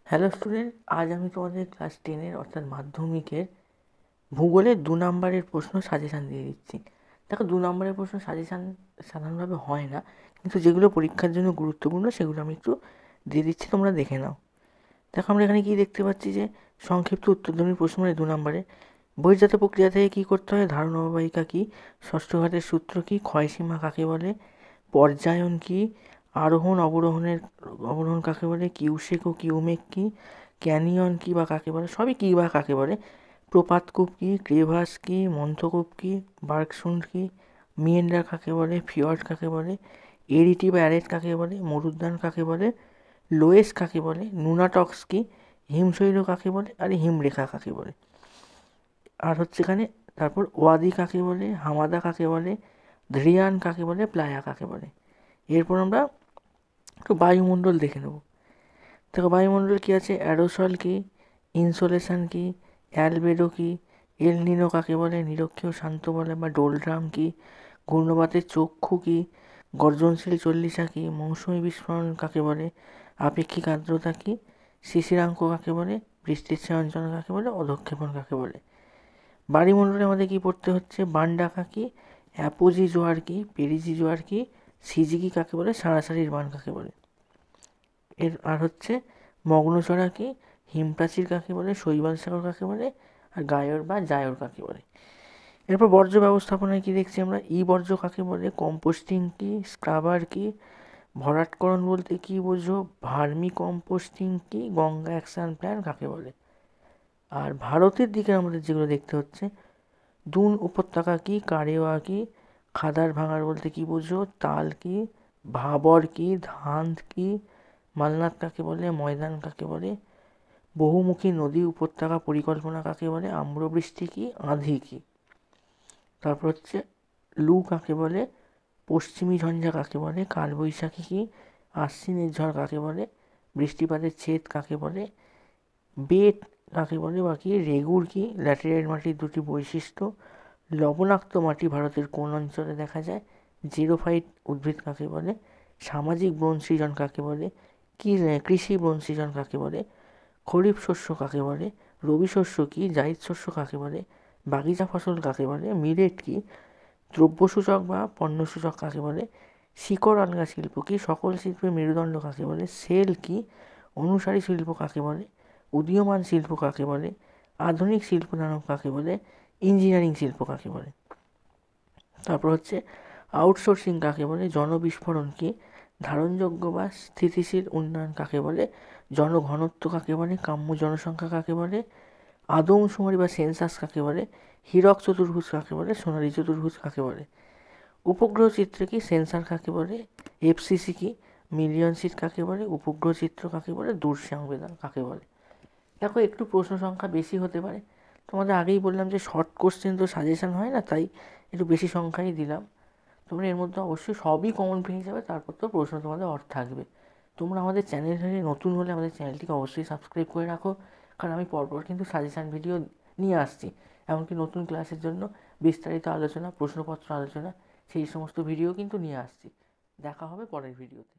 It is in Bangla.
হ্যালো স্টুডেন্ট, আজ আমি তোমাদের ক্লাস 10-এর অর্থাৎ মাধ্যমিকের ভূগোলের 2 নম্বরের প্রশ্ন সাজেশান দিয়ে দিচ্ছি। দেখো, 2 নম্বরের প্রশ্ন সাজেশান সাধারণভাবে হয় না, কিন্তু যেগুলো পরীক্ষার জন্য গুরুত্বপূর্ণ সেগুলো আমি একটু দিয়ে দিচ্ছি, তোমরা দেখে নাও। দেখো, আমরা এখানে কী দেখতে পাচ্ছি যে সংক্ষিপ্ত উত্তরধ্বনির প্রশ্ন মানে 2 নম্বরে বহির্জাত প্রক্রিয়া থেকে কী করতে হয়, ধারণ অববাহিকা কী, ষষ্ঠ ঘাতের সূত্র কী, ক্ষয়সীমা কাকে বলে, পর্যায়ন কী, আরোহণ অবরোহণ কাকে বলে, কিউসেক ও কিউমেক কী, ক্যানিয়ন কী বা কাকে বলে, সবই কী বা কাকে বলে, প্রপাতকূপ কী, ক্রেভাস কী, মন্থকূপ কী, বার্কসুন্ড কী, মিয়েন্ডার কাকে বলে, ফিয়র্ড কাকে বলে, এরিটি বা অ্যারেট কাকে বলে, মরুদ্যান কাকে বলে, লোয়েস কাকে বলে, নুনাটক্স কী, হিমশৈল কাকে বলে, আর হিমরেখা কাকে বলে। আর হচ্ছে এখানে তারপর ওয়াদি কাকে বলে, হামাদা কাকে বলে, ধ্রিয়ান কাকে বলে, প্লায়া কাকে বলে। এরপর আমরা একটু বায়ুমণ্ডল দেখে নেব। দেখো, বায়ুমণ্ডল কী আছে, অ্যারোসল কী, ইনসোলেশন কী, অ্যালবেডো কী, এল নিনো কাকে বলে, নিরক্ষীয় শান্ত বলে বা ডোলড্রাম কী, ঘূর্ণবাতের চক্ষু কী, গর্জনশীল চল্লিশা কী, মৌসুমী বিস্ফোরণ কাকে বলে, আপেক্ষিক আর্দ্রতা কী, শিশিরাঙ্ক কাকে বলে, বৃষ্টির ছায়াঞ্চল কাকে বলে, অধঃক্ষেপণ কাকে বলে। বায়ুমণ্ডলে আমাদের কী পড়তে হচ্ছে, বানডাকা কী, অ্যাপোজি জোয়ার কী, পেরিজি জোয়ার কী, সিজিকি কাকে বলে, সারাসারির বান কাকে বলে। আর হচ্ছে মগ্নচড়া কী, হিমপ্রাচীর কাকে বলে, শৈবাল সাগর কাকে বলে, আর গায়র বা জায়র কাকে বলে। এরপর বর্জ্য ব্যবস্থাপনায় কী দেখছি আমরা, ই বর্জ্য কাকে বলে, কম্পোস্টিং কী, স্ক্রাবার কী, ভরাটকরণ বলতে কী বোঝো, ভার্মি কম্পোস্টিং কী, গঙ্গা অ্যাকশন প্ল্যান কাকে বলে। আর ভারতের দিকে আমাদের যেগুলো দেখতে হচ্ছে, দুন উপত্যকা কী, কারেওয়া কী, খাদার ভাঙার বলতে কী বোঝো, তাল কী, ভাবর কী, ধান কী, মালনাদ কাকে বলে, ময়দান কাকে বলে, বহুমুখী নদী উপত্যকা পরিকল্পনা কাকে বলে, আম্রবৃষ্টি কী, আঁধি কী। তারপর হচ্ছে লু কাকে বলে, পশ্চিমী ঝঞ্ঝা কাকে বলে, কালবৈশাখী কী, আশ্বিনের ঝড় কাকে বলে, বৃষ্টিপাতের ছেদ কাকে বলে, বেট কাকে বলে বা কি, রেগুর কী, ল্যাটেরাইট মাটির দুটি বৈশিষ্ট্য, লবণাক্ত মাটি ভারতের কোন অঞ্চলে দেখা যায়, জিরোফাইট উদ্ভিদ কাকে বলে, সামাজিক বন সৃজন কাকে বলে, কৃষি বন সৃজন কাকে বলে, খরিফ শস্য কাকে বলে, রবি শস্য কী, জায়িদ শস্য কাকে বলে, বাগিচা ফসল কাকে বলে, মিলেট কী, দ্রব্যসূচক বা পণ্যসূচক কাকে বলে, শিকড় আলগা শিল্প কী, সকল শিল্পের মেরুদণ্ড কাকে বলে, সেল কী, অনুসারী শিল্প কাকে বলে, উদীয়মান শিল্প কাকে বলে, আধুনিক শিল্প দানব কাকে বলে, ইঞ্জিনিয়ারিং শিল্প কাকে বলে। তারপর হচ্ছে আউটসোর্সিং কাকে বলে, জনবিস্ফোরণ কী, ধারণযোগ্য বা স্থিতিশীল উন্নয়ন কাকে বলে, জনঘনত্ব কাকে বলে, কাম্য জনসংখ্যা কাকে বলে, আদমশুমারি বা সেন্সাস কাকে বলে, হীরক চতুর্ভুজ কাকে বলে, সোনালী চতুর্ভুজ কাকে বলে। উপগ্রহ চিত্র কি, সেন্সার কাকে বলে, এফসিসি কি, মিলিয়ন সিট কাকে বলে, উপগ্রহ চিত্র কাকে বলে, দূর সংবেদন কাকে বলে। দেখো, একটু প্রশ্ন সংখ্যা বেশি হতে পারে, তোমাদের আগেই বললাম যে শর্ট কোশ্চেন তো সাজেশন হয় না, তাই একটু বেশি সংখ্যাই দিলাম। তোমরা এর মধ্যে অবশ্যই সবই কমন পেয়ে যাবে, তারপর তো প্রশ্ন তোমাদের অর্থ থাকবে। তোমরা আমাদের চ্যানেলে নতুন হলে আমাদের চ্যানেলটিকে অবশ্যই সাবস্ক্রাইব করে রাখো, কারণ আমি পরপর কিন্তু সাজেশান ভিডিও নিয়ে আসছি। এমনকি নতুন ক্লাসের জন্য বিস্তারিত আলোচনা, প্রশ্নপত্র আলোচনা, সেই সমস্ত ভিডিও কিন্তু নিয়ে আসছি। দেখা হবে পরের ভিডিওতে।